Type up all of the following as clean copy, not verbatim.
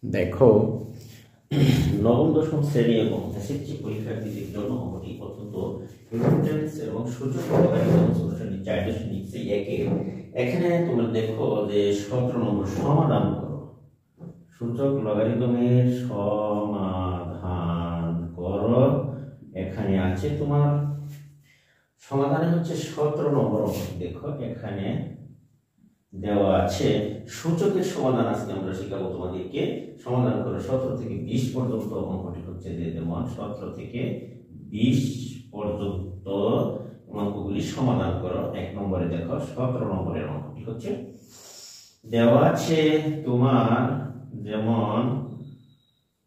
দেখো নবম দশম শ্রেণী এবং এসএসসি পরীক্ষার্থীদের জন্য অঙ্কটি অত্যন্ত ইম্পর্টেন্স এবং সূচক সলিউশন চাইল্ডনিক্স একে এখানে তোমরা দেখো যে 17 নম্বর সমাধান করো। সূচক লগারিদমের সমাধান করো। এখানে আছে তোমার সমাধানে হচ্ছে 17 নম্বর অঙ্কটি। দেখো এখানে দেওয়া আছে সূচকের সমাধান। আজকে আমরা শিখাবো তোমাদেরকে। সমাধান করো 17 থেকে 20 পর্যন্ত অঙ্কটি হচ্ছে যে যেমন 17 থেকে 20 পর্যন্ত অঙ্কগুলি সমাধান করো। এক নম্বরে দেখো 17 নম্বরের অঙ্কটি হচ্ছে দেওয়া আছে তোমার যেমন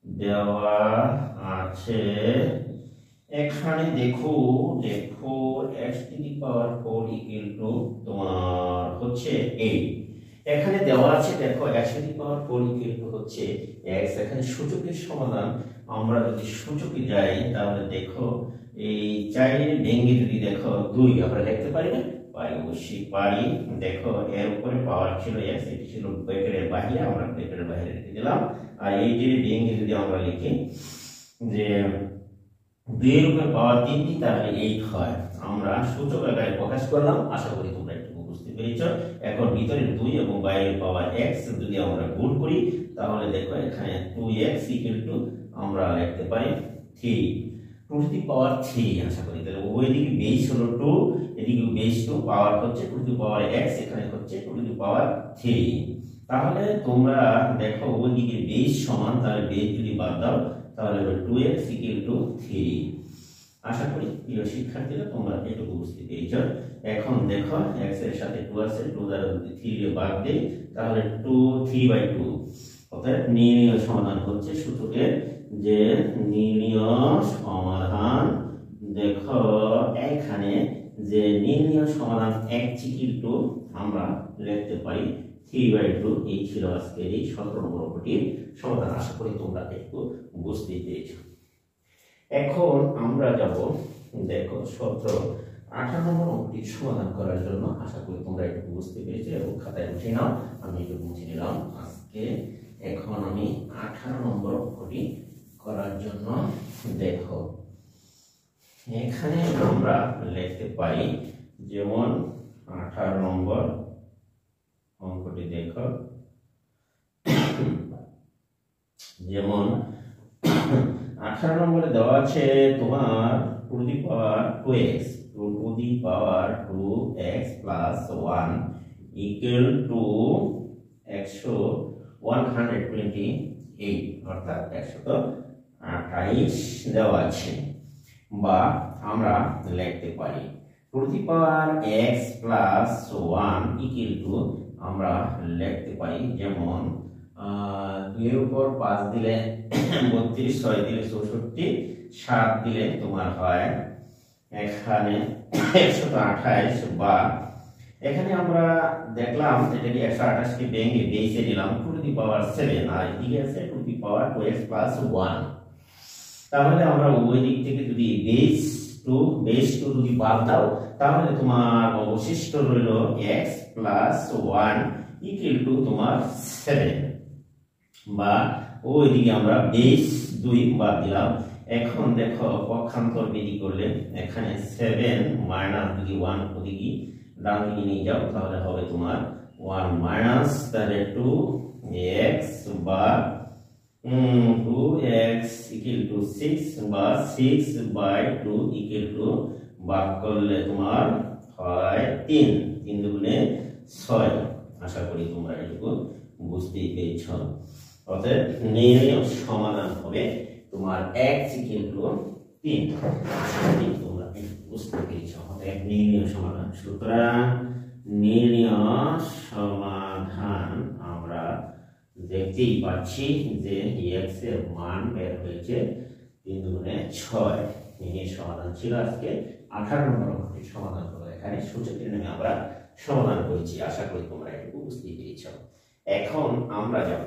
দেওয়া আছে এখানে দেখো x to the power 4 equal to তোমার হচ্ছে 8। এখানে দেওয়া আছে দেখো x to the power 4 equal to হচ্ছে x। এখানে সূচকের সমাধান আমরা যদি সূচকে যাই তাহলে দেখো এই 4 ভেঙে যদি দেখো 2 আমরা লিখতে পারি না? পারি, অবশ্যই পারি। দেখো এর উপরে পাওয়ার ছিল x, এটি ছিল ব্র্যাকেটের বাইরে, আমরা ব্র্যাকেটের বাইরে রেখে দিলাম। আর এই যে ভেঙে যদি আমরা লিখি যে 2 এর উপরে পাওয়ার 3 দিই তাহলে 8 হয়। আমরা সূচক আকারে প্রকাশ করলাম। আশা করি তোমরা একটু বুঝতে পেরেছো। এখন ভিতরের 2 এবং বাইরের পাওয়ার x যদি আমরা গুণ করি তাহলে দেখো এখানে 2x আমরা লিখতে পারি 3 টু দি পাওয়ার 3। আশা করি তাহলে ওইদিকে বেস হলো 2, এদিকে বেস 2, পাওয়ার হচ্ছে টু দি পাওয়ার x, এখানে হচ্ছে টু দি পাওয়ার 3। তাহলে তোমরা দেখো ওইদিকে বেস সমান, তাহলে বেস যদি বাদ দাও তাহলে হবে 2x 3। আশা করি প্রিয় শিক্ষার্থীরা তোমরা এটুকু বুঝতে পেরেছো। এখন দেখো x এর সাথে 2 আছে, 2 দ্বারা যদি 3 এর ভাগ দেই তাহলে 3/2। অর্থাৎ নির্ণয় সমাধান হচ্ছে সূচকের যে নির্ণয় সমাধান। দেখো এখানে যে নির্ণয় সমাধান x আমরা লিখতে পারি 3/2। এই ছিল আজকে এই 17 নম্বর অঙ্কটির সমাধান। আশা করি তোমরা একটু বুঝতে পেরেছো। এখন আমরা যাব দেখো 18 নম্বর অঙ্কটির সমাধান করার জন্য। আশা করি তোমরা একটু বুঝতে পেরেছো এবং খাতায় মুছে নাও। আমি একটু মুছে নিলাম আজকে। এখন আমি 18 নম্বর অঙ্কটি করার জন্য দেখো এখানে আমরা লিখতে পারি যেমন 18 নম্বর অঙ্কটি দেখো যেমন 18 নম্বরে দেওয়া আছে তোমার two the power 2x two the power 2x plus 1 equal to 128 অর্থাৎ 128 দেওয়া আছে। বা আমরা লিখতে পারি two the power x plus 1 equal to আমরা লিখতে পারি যেমন 2 এর উপর 5 দিলে 32, 6 দিলে 64, 7 দিলে তোমার হয় এখানে 128। বা এখানে আমরা দেখলাম এটাকে 128 কে ভেঙে বেসে দিলাম টু দি পাওয়ার 7, আর এদিকে আছে two the power 2x plus 1। তাহলে আমরা ওই দিক থেকে যদি বেস 2 যদি বাদ দাও তাহলে তোমার অবশিষ্ট রইল x প্লাস 1 ইকুয়াল টু তোমার 7। বা ওইদিকে আমরা বেস 2 বাদ দিলাম। এখন দেখো পক্ষান্তর বিধি করলে এখানে 7 মাইনাস যদি 1 ওদিকে ডান দিকে নিয়ে যাও তাহলে হবে তোমার 1 মাইনাস তাহলে 2x বা 2x ইকুয়াল টু 6 বা 6/2 ইকুয়াল টু ভাগ করলে তোমার হয় 3 দুগুণে 6। আশা করি তোমরা এটুকু বুঝতেই পেরেছ। অতএব নির্ণয় সমাধান হবে তোমার x ইকুয়াল টু 3। আশা করি তোমরা বুঝতে পেরেছ। অতএব নির্ণয় সমাধান। সুতরাং নির্ণয় সমাধান আমরা দেখতেই পাচ্ছি যে x এর মান বের হয়েছে 3 দুগুণে 6। নির্ণয় সমাধান ছিল আজকে 18 নম্বর অঙ্কটির সমাধান হলো। এখানে সূচকের নামে আমরা সমাধান করেছি। আশা করি তোমরা একটু বুঝতে পেরেছ। এখন আমরা যাব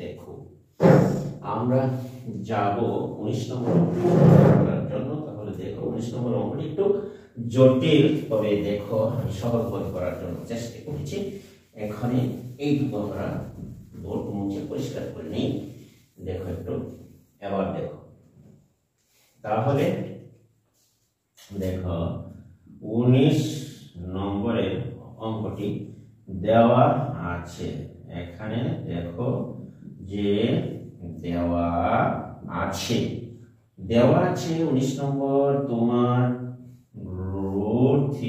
দেখো আমরা যাব 19 নম্বর করার জন্য। তাহলে দেখো 19 নম্বর অঙ্কটি একটু জটিল, তবে দেখো আমি সহজ করার জন্য চেষ্টা করেছি। এখানে এইটুকু আমরা বোর্ড মুছে পরিষ্কার করে নিই। তাহলে দেখো 19 নম্বরের অঙ্কটি দেওয়া আছে। এখানে দেখো যে দেওয়া আছে 19 নম্বর তোমার √3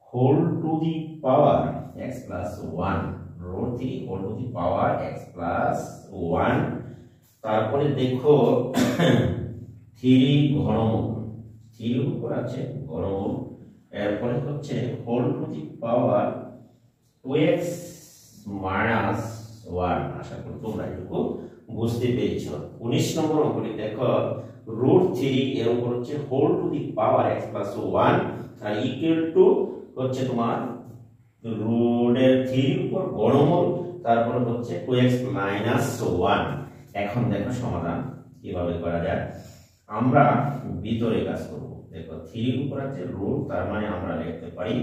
whole to the power x plus 1, √3 whole to the power x plus 1। তারপরে দেখো 3 ঘনমূল, 3 উপর আছে ঘনমূল, এরপরে হচ্ছে whole to the power 2x minus 1। আশা করি তোমরা এটুকু বুঝতে পেরেছো। 19 নম্বর অঙ্কটি দেখো √3 এর উপর হচ্ছে whole to the power x plus 1 আর ইকুয়াল টু হচ্ছে তোমার √3 উপর ঘনমূল, তারপর হচ্ছে 2x মাইনাস 1। এখন দেখো সমাধান কিভাবে করা যায়। আমরা ভিতরে কাজ করব। দেখো 3 উপর আছে রুট, তার মানে আমরা লিখতে পারি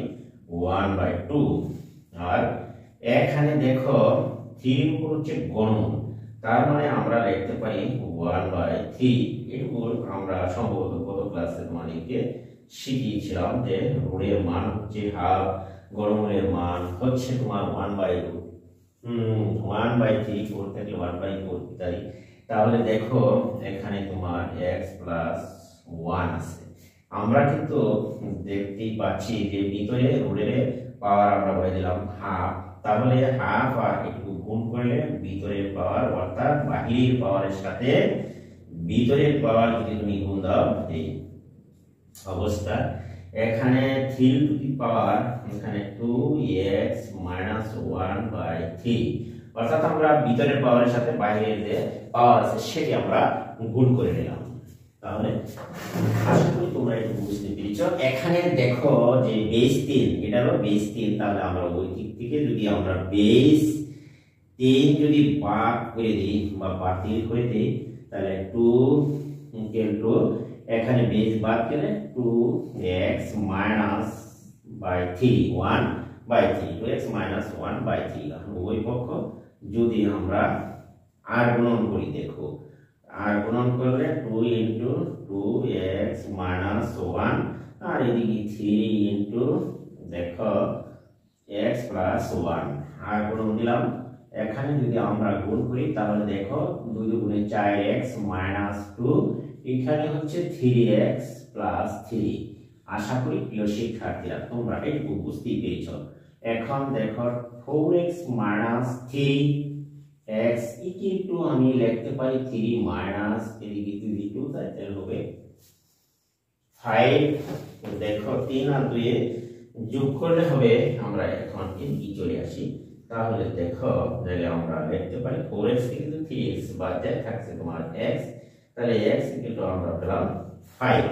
1/2। আর এখানে দেখো 3 উপর হচ্ছে ঘনমূল, তার মানে আমরা লিখতে পারি 1/3। এটুকু আমরা সম্ভবত গত ক্লাসে তোমাদেরকে শিখিয়েছিলাম যে রুটের মান হচ্ছে হাফ, ঘনমূলের মান হচ্ছে তোমার 1/3 করতে থাকলে 1/4 ইত্যাদি। তাহলে দেখো এখানে তোমার x প্লাস 1 আছে। আমরা কিন্তু দেখতেই পাচ্ছি যে ভিতরে রুটের পাওয়ার আমরা বলে দিলাম হাফ, তাহলে হাফ আর একটু গুণ করলে ভিতরের পাওয়ার অর্থাৎ বাহিরের পাওয়ারের সাথে ভিতরের পাওয়ার যদি তুমি গুণ দাও এই অবস্থা, এখানে 3 টু দি পাওয়ার এখানে 2x মাইনাস 1/3, অর্থাৎ আমরা ভিতরের পাওয়ারের সাথে বাইরের যে পাওয়ার আছে সেটি আমরা গুণ করে নিলাম। তাহলে আশা করি তোমরা একটু বুঝতে পেরেছো। এখানে দেখো যে বেস 3, এটা হলো বেস 3, তাহলে আমরা ওই দিক থেকে যদি আমরা বেস 3 যদি ভাগ করে দিই বা বাতিল করে দিই, তাহলে 2 ইনটু এখানে বেস বাদ গেলে 2x মাইনাস 1/3 2x মাইনাস 1/3। এখন ওই পক্ষ যদি আমরা আর গুণন করি, দেখো আর গুণন করলে 2 ইনটু 2x মাইনাস 1 আর এদিকে 3 ইনটু দেখো x প্লাস 1 আর গুণন দিলাম। এখানে যদি আমরা গুণ করি তাহলে দেখো 2 দুগুণে 4x মাইনাস 2, এখানে হচ্ছে 3x প্লাস 3। আশা করি প্রিয় শিক্ষার্থীরা তোমরা একটু বুঝতেই পেরেছো। এখন দেখো 4x minus 3x equal to আমি লিখতে পারি 3 মাইনাস এদিকে 2 তাই হবে 5। দেখো 3 আর 2 এ যোগ করলে হবে, আমরা এখন এদিকে চলে আসি, তাহলে দেখো তাহলে আমরা লিখতে পারি 4x থেকে 3x বাদ যায় থাকছে তোমার x, তাহলে x ইকুয়াল টু আমরা পেলাম 5।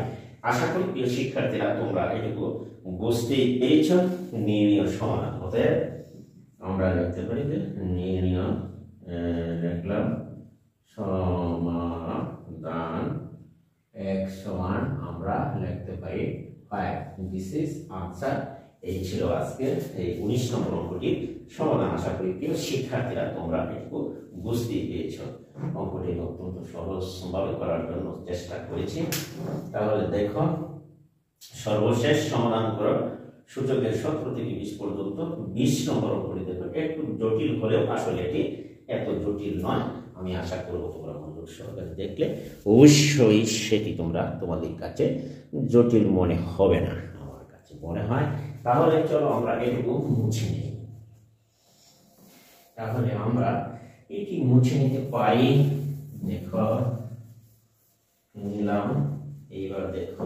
আশা করি প্রিয় শিক্ষার্থীরা তোমরা এটুকু বুঝতে পেরেছো। নির্ণয় সমাধান হতে আমরা লিখতে পারি যে নির্ণয় লিখলাম সমাধান x সমান আমরা লিখতে পারি 5। This is answer. এই ছিল আজকে এই 19 নম্বর অঙ্কটির সমাধান। আশা করি প্রিয় শিক্ষার্থীরা তোমরা এটুকু বুঝতে পেরেছো। অঙ্কটি অত্যন্ত সহজভাবে করার জন্য চেষ্টা করেছি। তাহলে দেখো সর্বশেষ সমাধান করো সূচকের 17 থেকে 20 পর্যন্ত 20 নম্বর অঙ্কটি দেখো একটু জটিল হলেও আসলে এটি এত জটিল নয়। আমি আশা করব তোমরা মনোযোগ সহকারে দেখলে অবশ্যই সেটি তোমরা তোমাদের কাছে জটিল মনে হবে না, আমার কাছে মনে হয়। তাহলে চলো আমরা এটুকু মুছে নিই। তাহলে আমরা এটি মুছে নিতে পারি। দেখো নিলাম, এইবার দেখো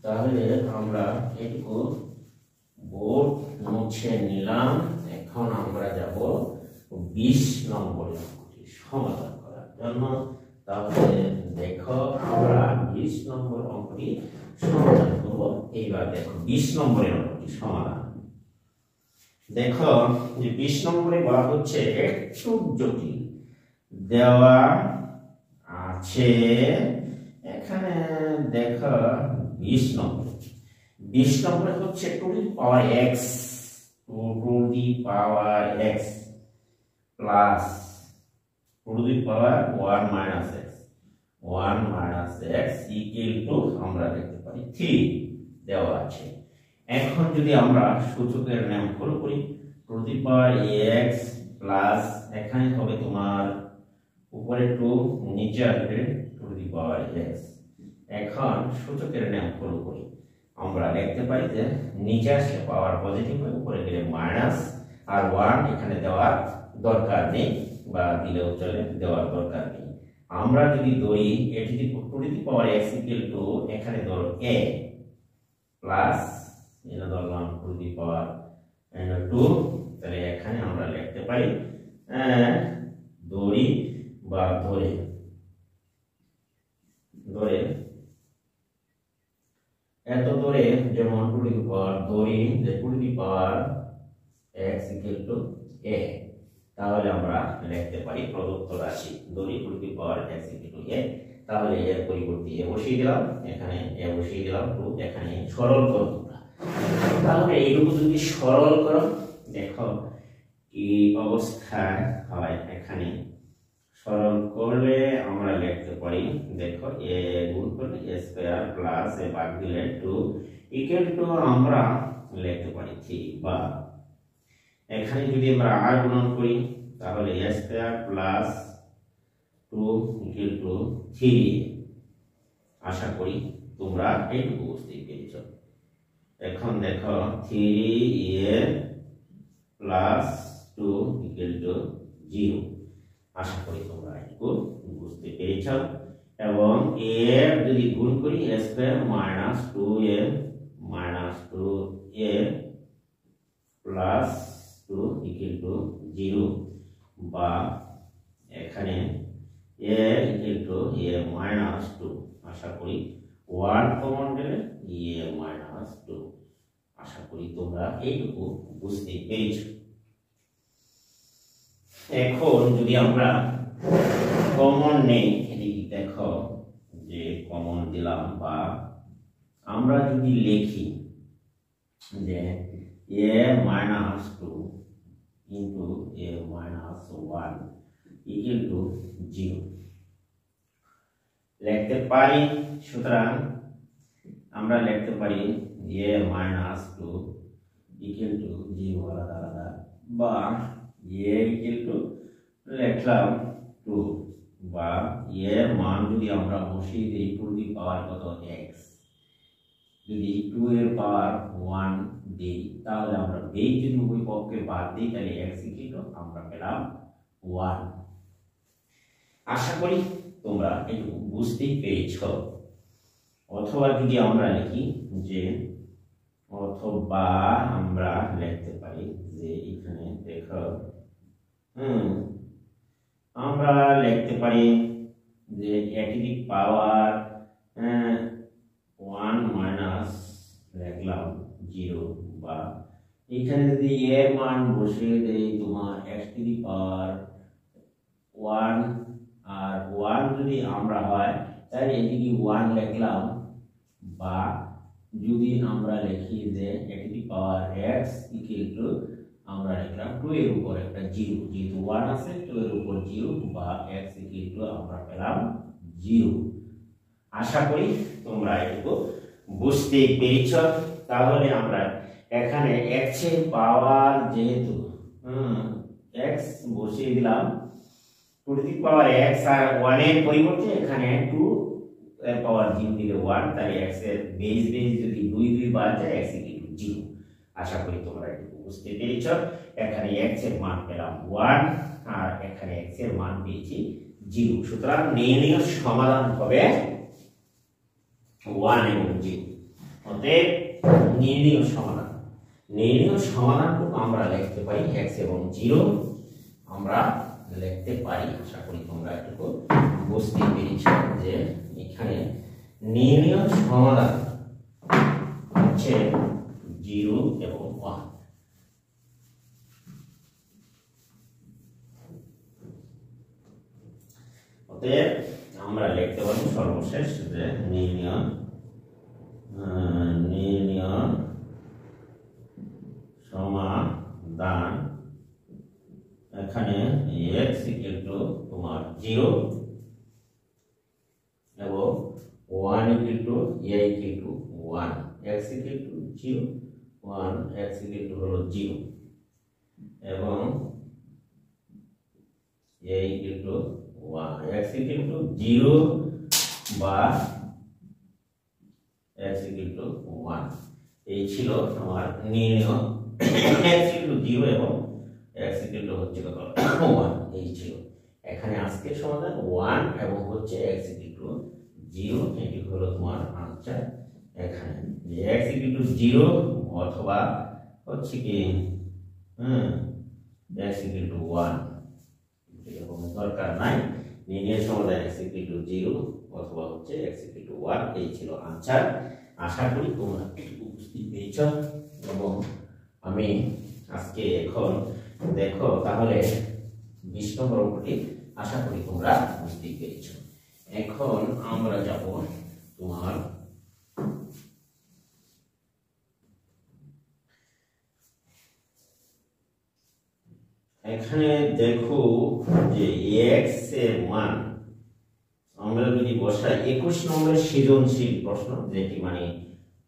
তাহলে আমরা এটুকু বোর্ড মুছে নিলাম। এখন আমরা যাব 20 নম্বরের অঙ্কটি সমাধান করার জন্য। তাহলে দেখো আমরা 20 নম্বর অঙ্কটি সমাধান করব। এইবার দেখো 20 নম্বরের অঙ্কটি সমাধান। দেখো যে 20 নম্বরে বলা হচ্ছে একটু জটিল দেওয়া আছে। এখানে দেখো 20 নম্বরে হচ্ছে two the power x plus two the power 1 minus x 1 minus x equal to আমরা লিখতে পারি 3 দেওয়া আছে। এখন যদি আমরা সূচকের নিয়ম ফলো করি, two the power x plus এখানে হবে তোমার উপরে 2 নিচে আসবে টু দি পাওয়ার x। এখন সূচকের নিয়ম ফলো করি, আমরা লিখতে পারি যে নিচে আসলে পাওয়ার পজিটিভ হয়, উপরে গেলে মাইনাস, আর 1 এখানে দেওয়ার দরকার নেই বা দিলেও চলে, দেওয়ার দরকার নেই। আমরা যদি ধরি a two the power x equal to এখানে ধরো a প্লাস এটা ধরলাম টু দি পাওয়ার 2, তাহলে এখানে আমরা লিখতে পারি ধরি বা ধরে এত ধরে যেমন টু দি পাওয়ার ধরি যে two the power x equal to a, তাহলে আমরা লিখতে পারি প্রদত্ত রাশি ধরি two the power x equal to a, তাহলে এর পরিবর্তে a বসিয়ে দিলাম, এখানে a বসিয়ে দিলাম 2, এখানে সরল করো তোমরা। তাহলে এইটুকু যদি সরল করো দেখো কি অবস্থায় হয়। এখানে সরল করলে আমরা লিখতে পারি দেখো a গুণ করলে a স্কয়ার প্লাস a ভাগ দিলে 2 ইকুয়াল টু আমরা লিখতে পারি 3, বা এখানে যদি আমরা r গুণন করি তাহলে a square plus 2 equal to 3। আশা করি তোমরা এইটুকু বুঝতে পেরেছো। এখন দেখো 3a প্লাস 2 ইকুয়াল টু 0। আশা করি তোমরা একটু বুঝতে পেরেছ। এবং a যদি গুণ করি a square minus 2a minus 2a plus 2 equal to 0, বা এখানে a equal to a minus 2। আশা করি 1 কমন গেলে a মাইনাস 2। আশা করি তোমরা এইটুকু বুঝতে পেরেছ। এখন যদি আমরা কমন নেই, এদিকে দেখো যে কমন দিলাম, বা আমরা যদি লিখি যে a minus 2 into a minus 1 equal to 0 লিখতে পারি। সুতরাং আমরা লিখতে পারি a মাইনাস 2 ইকুয়াল টু 0 আলাদা আলাদা, বা a ইকুয়াল টু লিখলাম 2, বা এর মান যদি আমরা বসিয়ে দিই টু দি পাওয়ার কত x, যদি 2 এর পাওয়ার 1 দিই তাহলে আমরা বেস যদি উভয় পক্ষে বাদ দিই তাহলে x ইকুয়াল টু আমরা পেলাম 1। আশা করি তোমরা একটু বুঝতে পেরেছো। অথবা যদি আমরা লিখি যে অথবা আমরা লিখতে পারি যে এখানে দেখো আমরা লিখতে পারি যে a two the power 1 minus লিখলাম 0, বা এখানে যদি এর মান বসিয়ে দেই তোমার x টু দি পাওয়ার 1, আর 1 যদি আমরা হয় তাহলে এদিকে 1 লিখলাম, বা যদি আমরা লিখি যে a two the power x equal to আমরা লিখলাম 2 এর উপর একটা 0, যেহেতু 1 আছে 2 এর উপর 0, বা x ইকুয়াল টু আমরা পেলাম 0। আশা করি তোমরা একটু বুঝতে পেরেছো। তাহলে আমরা এখানে x এর পাওয়ার যেহেতু x বসিয়ে দিলাম টু দি পাওয়ার x, আর 1 এর পরিবর্তে এখানে 2 এর পাওয়ার 0 দিলে 1, তাই x এর বেস যদি 2 2 বাদ যায় x ইকুয়াল টু 0। আশা করি তোমরা একটু বুঝতে পেরেছো। এখানে x এর মান পেলাম 1, আর এখানে x এর মান পেয়েছি 0। সুতরাং নির্ণয় সমাধান হবে 1 এবং 0। অতএব নির্ণয় সমাধানটুকু আমরা লিখতে পারি x এবং 0 আমরা লিখতে পারি। আশা করি তোমরা একটু বুঝতে পেরেছো যে এখানে নির্ণয় সমাধান হচ্ছে 0 এবং 1। অতএব আমরা লিখতে পারি সর্বশেষ যে নির্ণয় সমাধান এখানে x ইকুয়াল টু তোমার 0, 1 equal to a equal to 1, x equal to 0 1, x equal to হলো 0 এবং a equal to 1, x equal to 0 বা x equal to 1 এই ছিল আমার নির্ণয় x equal to 0 এবং x equal to হচ্ছে কত 1 এই ছিল এখানে আজকের সমাধান 1 এবং হচ্ছে x equal to 0 এটি হলো তোমার আনসার এখানে যে x equal to 0 অথবা হচ্ছে কি x equal to 1 এরকম দরকার নাই নির্ণয় সমাধান x equal to 0 অথবা হচ্ছে x equal to 1 এই ছিল আনসার আশা করি তোমরা বুঝতে পেরেছো এবং আমি আজকে এখন দেখো তাহলে 20 নম্বর অঙ্কটি আশা করি তোমরা বুঝতে পেরেছো এখন আমরা যাব তোমার এখানে দেখো যে x এর মান আমরা যদি বসাই 21 নম্বরের সৃজনশীল প্রশ্ন যেটি মানে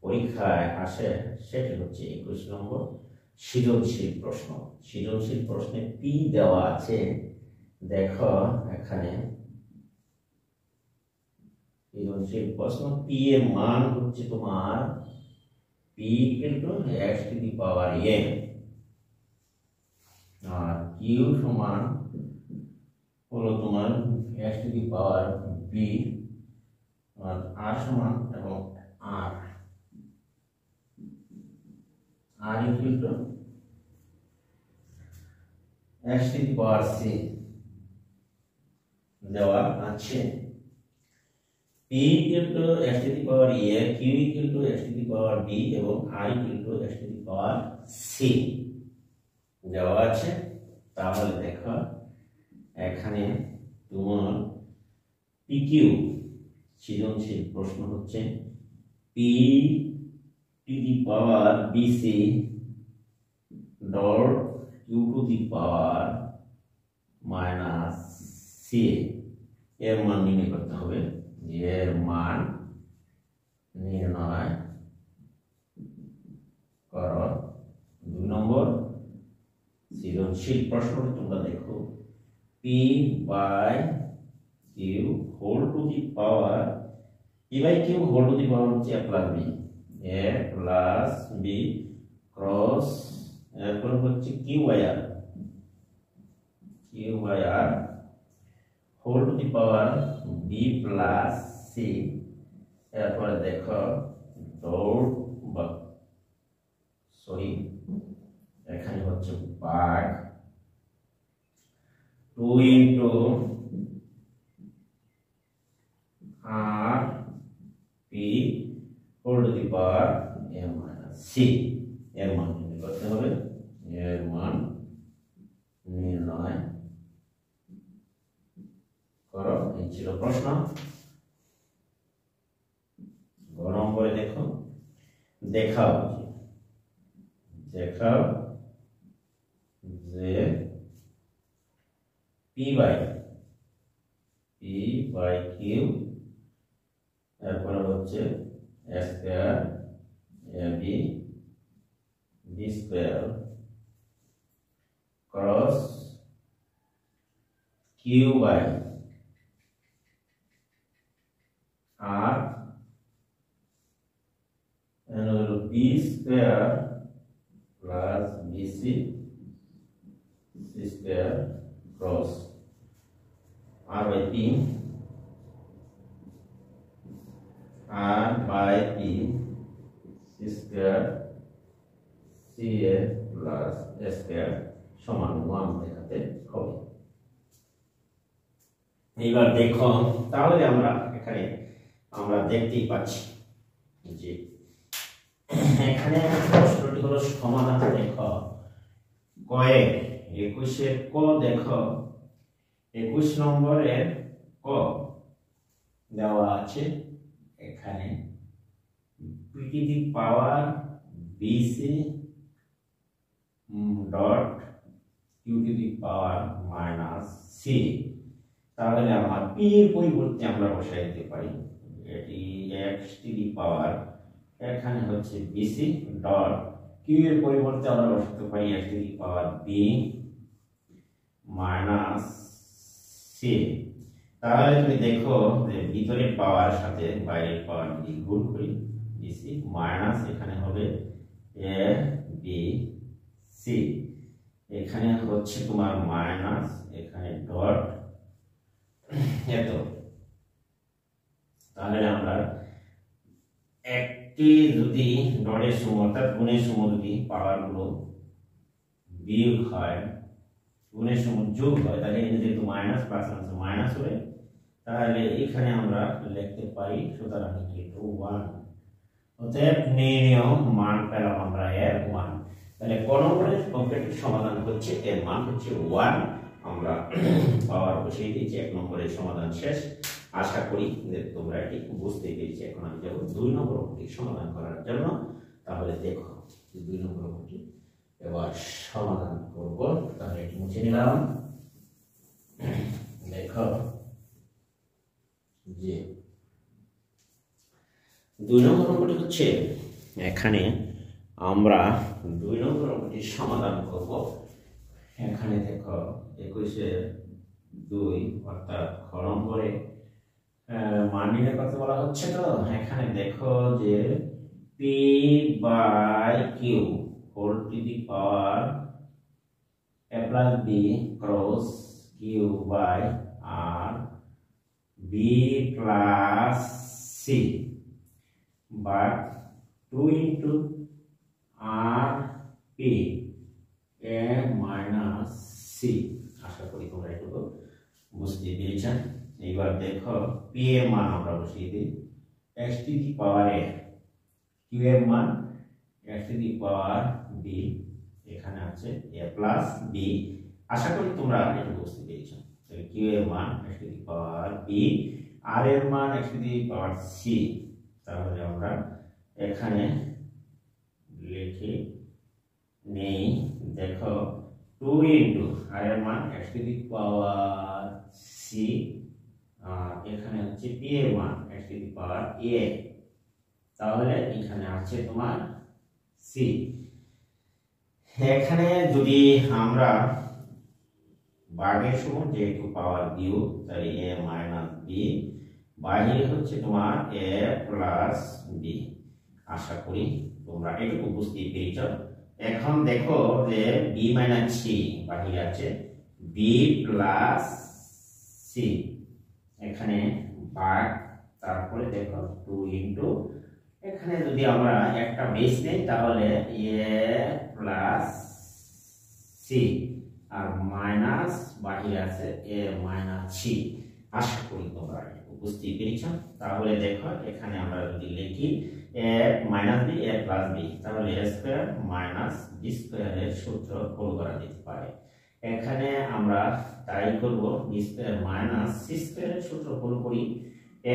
পরীক্ষায় আসে সেটি হচ্ছে 21 নম্বর সৃজনশীল প্রশ্ন সৃজনশীল প্রশ্নে p দেওয়া আছে দেখো এখানে সৃজনশীল প্রশ্ন p এর মান হচ্ছে তোমার p x to the power n আর q সমান হলো তোমার x to the power b আর r সমান এবং r equal to x to the power c দেওয়া আছে p equal to x to the power a q equal to x to the power b এবং r equal to x to the power c দেওয়া আছে তাহলে দেখো এখানে তোমার pq সৃজনশীল প্রশ্ন হচ্ছে p to the power bc dot q to the power minus c এর মান নির্ণয় করতে হবে এর মান নির্ণয় করো 2 নম্বর সৃজনশীল প্রশ্নটি তোমরা দেখো p by q whole to the power p by q whole to the power হচ্ছে a plus b a plus b cross এরপর হচ্ছে q by r whole to the power b plus c এরপর দেখো dot বা sorry এখানে হচ্ছে ভাগ 2 into r p whole to the power a minus c এর মান নির্ণয় করতে হবে এর মান নির্ণয় করো এই ছিল প্রশ্ন গ নম্বরে দেখো দেখাও যে p by q এরপর হচ্ছে a square ab b square cross q by r and b square plus bc c square cross r by p c square ca plus a square সমান 1 দেখাতে হবে এবার দেখো তাহলে আমরা এখানে আমরা দেখতেই পাচ্ছি যে এখানে প্রশ্নটি হলো সমাধান দেখো কয়েক 21 এর ক দেখো 21 নম্বরের ক দেওয়া আছে এখানে p to the power bc dot q to the power minus c তাহলে আমরা p এর পরিবর্তে আমরা বসাই দিতে পারি এটি x টু দি পাওয়ার এখানে হচ্ছে bc ডট কিউ এর পরিবর্তে আমরা বসাতে পারি x to the power b minus C. তাহলে তুমি দেখো যে ভিতরের পাওয়ার সাথে বাইরের পাওয়ার যদি গুণ করি bc মাইনাস এখানে হবে a b c, এখানে হচ্ছে তোমার মাইনাস এখানে ডট এত। তাহলে আমরা একটি যদি ডটের সময় অর্থাৎ গুণের সময় যদি পাওয়ার গুলো বিয়োগ হয় গুণের সময় যোগ হয় তাহলে এখানে যেহেতু মাইনাস প্লাস আনসার মাইনাস হবে, তাহলে এখানে আমরা লিখতে পারি সুতরাং ইকুয়াল টু 1। অতএব নির্ণেয় মান পেলাম আমরা এর 1। তাহলে কোন নম্বরের কমপ্লিট সমাধান হচ্ছে এর মান হচ্ছে 1। আমরা পাওয়ার বসিয়ে দিয়েছি, 1 নম্বরের সমাধান শেষ। আশা করি যে তোমরা এটি বুঝতে পেরেছো। এখন আমি যাব 2 নম্বর অঙ্কটি সমাধান করার জন্য। তাহলে দেখো 2 নম্বর অঙ্কটি এবার সমাধান করব। তাহলে এটি মুছে নিলাম। দেখো যে 2 নম্বর অঙ্কটি হচ্ছে এখানে আমরা 2 নম্বর অঙ্কটি সমাধান করব। এখানে দেখো 21/2 অর্থাৎ খ নম্বরে মান নির্ণয় করতে বলা হচ্ছে। তো এখানে দেখো যে p by q whole to the power a plus b cross q by আর b প্লাস c বা 2 ইনটু আর পি এ মাইনাস সি। আশা করি তোমরা এটুকু বুঝতে পেরেছ। এবার দেখো পি এর মান আমরা বসিয়ে দিই x to the power a, Q এর মান x to the power b, এখানে আছে a প্লাস b। আশা করি তোমরা এটুকু বুঝতে পেরেছ। তাহলে কিউ এর মান x to the power b, আর এর মান x to the power c। তাহলে আমরা এখানে লিখে নেই। দেখো 2 ইনটু আর এর মান x to the power c, আর এখানে হচ্ছে p এর মান x to the power a। তাহলে এখানে আছে তোমার c। এখানে যদি আমরা ভাগের সময় যেহেতু পাওয়ার বিয়োগ তাই a মাইনাস b, বাইরে হচ্ছে তোমার a প্লাস b। আশা করি তোমরা এটুকু বুঝতে পেরেছ। এখন দেখো যে b মাইনাস c বাইরে আছে b প্লাস c, এখানে ভাগ, তারপরে দেখো 2 ইনটু এখানে যদি আমরা একটা বেস নেই তাহলে a প্লাস c আর মাইনাস বাইরে আছে a মাইনাস c। আশা করি তোমরা বুঝতে পেরেছ। তাহলে দেখো এখানে আমরা যদি লিখি a minus b a plus b, তাহলে a স্কয়ার মাইনাস b স্কয়ারের সূত্র প্রয়োগ করা যেতে পারে। এখানে আমরা তাই করব b স্কয়ার মাইনাস c স্কয়ারের সূত্র প্রয়োগ করি।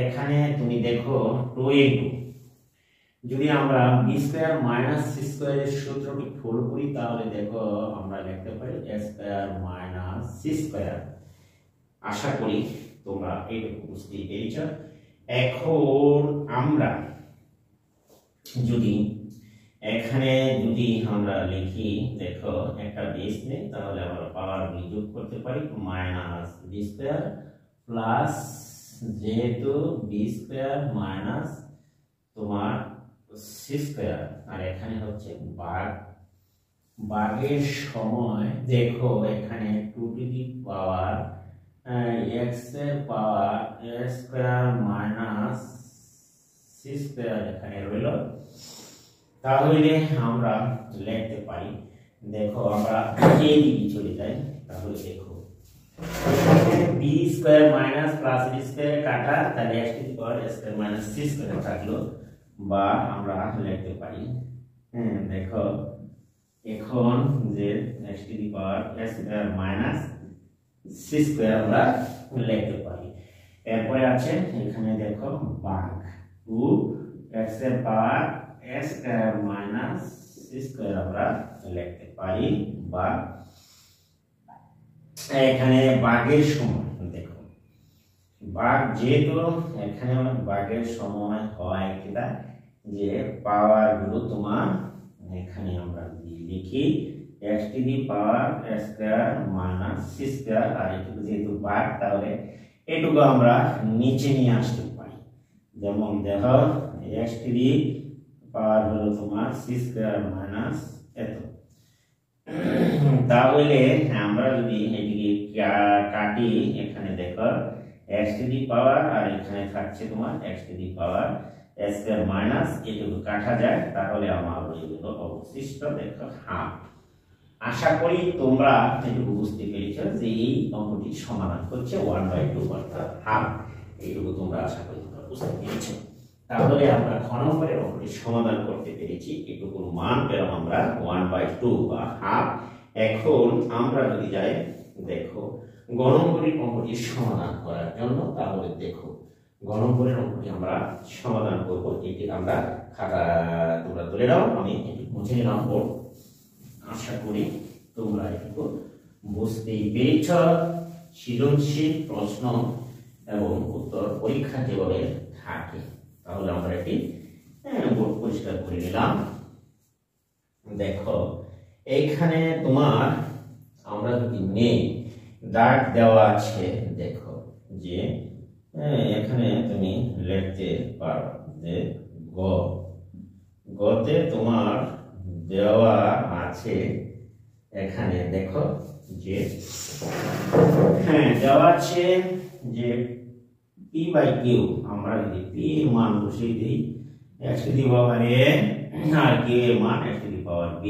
এখানে তুমি দেখো 2 ইনটু যদি আমরা b স্কয়ার মাইনাস c স্কয়ারের সূত্রটি ফলো করি তাহলে দেখো আমরা লিখতে পারি a square minus c square. আশা করি তোমরা এইটুকু বুঝতে পেরেছ। এখন আমরা যদি এখানে যদি আমরা লিখি দেখো একটা বেস নেই তাহলে আমরা পাওয়ার যোগ করতে পারি মাইনাস b স্কয়ার প্লাস যেহেতু b স্কয়ার মাইনাস তোমার c স্কয়ার, আর এখানে হচ্ছে ভাগ, ভাগের সময় দেখো এখানে 2 টু দি পাওয়ার x এর পাওয়ার a square minus c square এখানে রইল। তাহলে আমরা লিখতে পারি দেখো আমরা এই দিকে চলে যাই। তাহলে দেখো b square minus plus b square কাটা, তাহলে x to the power a square minus c square থাকলো। বা আমরা লিখতে পারি দেখো এখন যে x to the power a square minus c square আমরা লিখতে পারি। এরপরে আছে এখানে দেখো ভাগ 2 x এর পাওয়ার a square minus c square আমরা লিখতে পারি। বা এখানে ভাগের সময় দেখো ভাগ যেহেতু এখানে ভাগের সময় হয় কিনা যে পাওয়ার গুলো তোমার এখানে আমরা লিখি x to the power s square minus c square, আর এটুকু যেহেতু ভাগ তাহলে এটুকু আমরা নিচে নিয়ে আসতে পারি। যেমন দেখো x টু দি পাওয়ার হলো তোমার c স্কয়ার মাইনাস এত, তাহলে আমরা যদি এদিকে কাটি এখানে দেখো x টু দি পাওয়ার আর এখানে থাকছে তোমার x to the power s square minus এটুকু কাটা যায়, তাহলে আমার রইলো অবশিষ্ট দেখো হাফ। আশা করি তোমরা এটুকু বুঝতে পেরেছো যে এই অঙ্কটির সমাধান হচ্ছে 1/2 অর্থাৎ হাফ। এইটুকু তোমরা আশা করি তোমরা বুঝতে পেরেছো। তাহলে আমরা ঘ নম্বরের অঙ্কটির সমাধান করতে পেরেছি, এটুকুর মান পেলাম আমরা 1/2 বা হাফ। এখন আমরা যদি যাই দেখো গ নম্বরের অঙ্কটির সমাধান করার জন্য, তাহলে দেখো গ নম্বরের অঙ্কটি আমরা সমাধান করব। এটি আমরা খাতা তোমরা তুলে নাও, আমি এটি মুছে নিলাম বোর্ড। আশা করি তোমরা এটুকু বুঝতেই পেরেছ। সৃজনশীল প্রশ্ন এবং উত্তর পরীক্ষা যেভাবে থাকে, তাহলে আমরা এটি বোর্ড পরিষ্কার করে নিলাম। দেখো এইখানে তোমার আমরা যদি নেই দাগ দেওয়া আছে, দেখো যে এখানে তুমি লিখতে পারো যে গতে তোমার দেওয়া আছে, এখানে দেখো যে দেওয়া আছে যে p/q, আমরা যদি p এর মান বসিয়ে দিই x to the power a আর q এর মান x to the power b,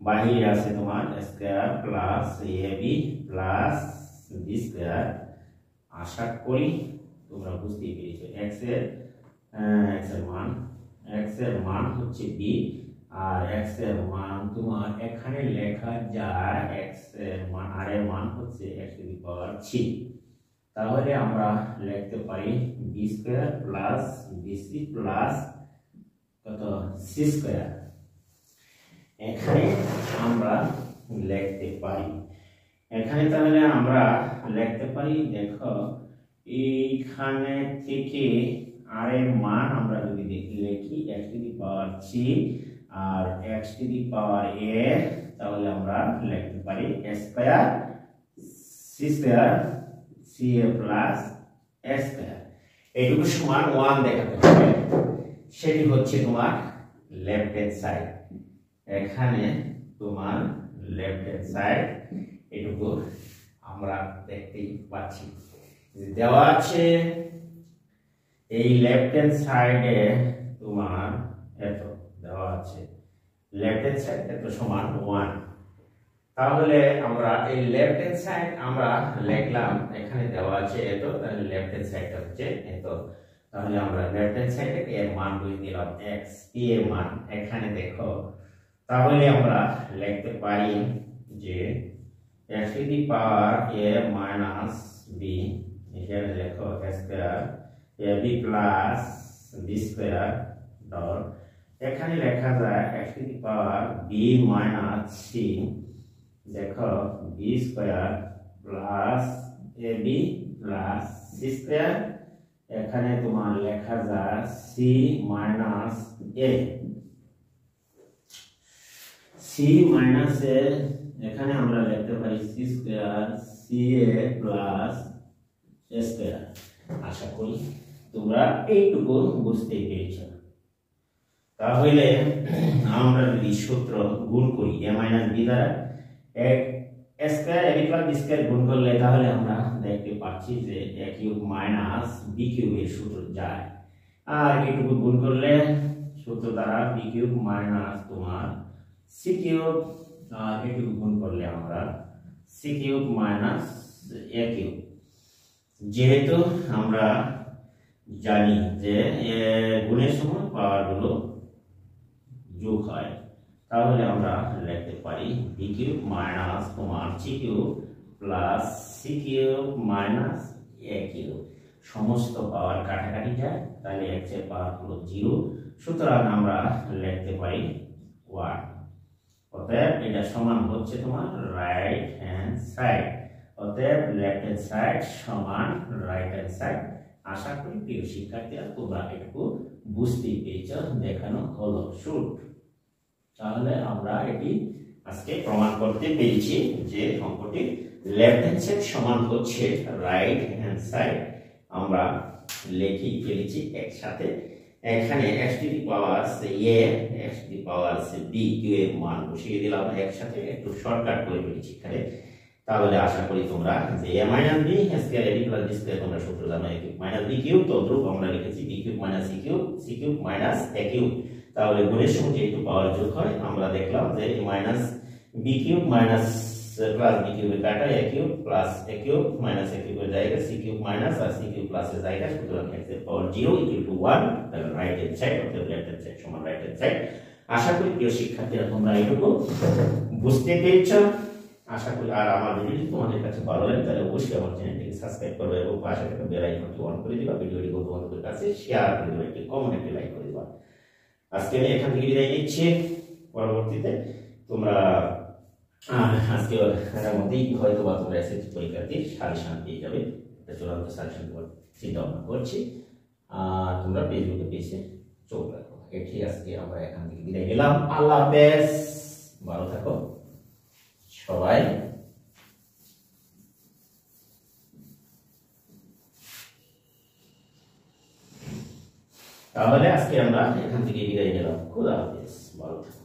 বাহিরে আছে তোমার square plus ab plus b square. আশা করি তোমরা বুঝতে পেরেছো। x এর মান হচ্ছে b, আর x এর মান তোমার এখানে লেখা যায় x এর মান r এর মান হচ্ছে x টু দি পাওয়ার 3, তাহলে আমরা লিখতে পারি b square plus bc plus কত c স্কয়ার। এখানে আমরা লিখতে পারি, এখানে তাহলে আমরা লিখতে পারি দেখো এইখানে থেকে r এর মান আমরা যদি লিখি x টু দি পাওয়ার 3 আর x to the power a, তাহলে আমরা লিখতে পারি a square c square c a plus a square. এইটুকু সমান 1 দেখাতে হবে, সেটি হচ্ছে তোমার লেফট হ্যান্ড সাইড। এখানে তোমার লেফট হ্যান্ড সাইড এটুকু আমরা দেখতেই পাচ্ছি যে দেওয়া আছে এই লেফট হ্যান্ড সাইডে তোমার এত দেওয়া আছে, লেফট হ্যান্ড সাইড এত সমান 1, তাহলে আমরা এই লেফট হ্যান্ড সাইড আমরা লিখলাম, এখানে দেওয়া আছে এত, তাহলে লেফট হ্যান্ড সাইডটা হচ্ছে এত, তাহলে আমরা লেফট হ্যান্ড সাইডে এর মান বসিয়ে দিলাম x, p এর মান এখানে দেখো, তাহলে আমরা লিখতে পারি যে x to the power a minus b, এখানে দেখো a square ab plus b square dot, এখানে লেখা যায় x to the power b minus c, দেখো b square plus ab plus c square, এখানে তোমার লেখা যায় c minus a, c minus a, এখানে আমরা লিখতে পারি c square ca plus a square. আশা করি তোমরা এইটুকু বুঝতে পেরেছো। তাহলে আমরা যদি সূত্র গুণ করি a মাইনাস b দ্বারা a square ab plus b square গুণ করলে, তাহলে আমরা দেখতে পাচ্ছি যে a কিউব মাইনাস b কিউবের সূত্র যায়, আর এইটুকু গুণ করলে সূত্র দ্বারা b কিউব মাইনাস তোমার c কিউব, আর এটুকু গুণ করলে আমরা c cube minus a cube. যেহেতু আমরা জানি যে গুণের সময় পাওয়ারগুলো যোগ হয়, তাহলে আমরা লিখতে পারি b কিউব মাইনাস তোমার c cube plus c cube minus a cube. সমস্ত পাওয়ার কাটাকাটি যায়, তাহলে x এর পাওয়ার হলো 0, সুতরাং আমরা লিখতে পারি 1। অতএব এটা সমান হচ্ছে তোমার রাইট হ্যান্ড সাইড, অতএব লেফট হ্যান্ড সাইড সমান রাইট হ্যান্ড সাইড। আশা করি প্রিয় শিক্ষার্থীরা তোমরা একটু বুঝতেই পেরেছো, দেখানো হলো শুট। তাহলে আমরা এটি আজকে প্রমাণ করতে পেরেছি যে অঙ্কটি লেফট হ্যান্ড সাইড সমান হচ্ছে রাইট হ্যান্ড সাইড। আমরা লিখে ফেলেছি একসাথে। এখানে x to the power a x to the power b q এর মান বসিয়ে দিলাম একসাথে, একটু শর্টকাট করে ফেলেছি এখানে। তাহলে আশা করি তোমরা যে a minus b square a b plus b square তোমরা সূত্র জানো, a cube minus b cube, তদ্রূপ আমরা লিখেছি b cube minus c cube minus a cube. তাহলে গুণের সময় যেহেতু পাওয়ার যোগ হয়, আমরা দেখলাম যে minus b cube minus plus b কিউবের কাটা a cube plus a cube minus a কিউবের জায়গা c কিউব মাইনাস আর c কিউব প্লাসের জায়গা, সুতরাং x এর পাওয়ার 0 ইকুয়াল টু 1, তাহলে রাইট হ্যান্ড সাইড অর্থাৎ লেফট হ্যান্ড সাইড সমান রাইট হ্যান্ড সাইড। আশা করি প্রিয় শিক্ষার্থীরা তোমরা এটুকু বুঝতে পেরেছো। আশা করি আর আমার ভিডিওটি তোমাদের কাছে ভালো লাগে তাহলে অবশ্যই আমার চ্যানেলটিকে সাবস্ক্রাইব করবে এবং পাশে থাকা বেল আইকনটি অন করে দিবা, ভিডিওটি বন্ধুদের কাছে শেয়ার করে দিবা, একটি কমেন্ট একটি লাইক করে দিবা। আজকে আমি এখান থেকে বিদায় নিচ্ছি। পরবর্তীতে তোমরা আজকে এর মধ্যেই হয়তো বা তোমরা এসএসসি পরীক্ষার্থী সাজেশন পেয়ে যাবে, এটা চূড়ান্ত সাজেশন চিন্তা ভাবনা করছি। আর তোমরা ফেসবুকে পেজে চোখ রাখো। এটি আজকে আমরা এখান থেকে বিদায় নিলাম। আল্লাহ হাফেজ, ভালো থাকো সবাই। তাহলে আজকে আমরা এখান থেকে বিদায় নিলাম। খুদা হাফেজ, ভালো থাকো।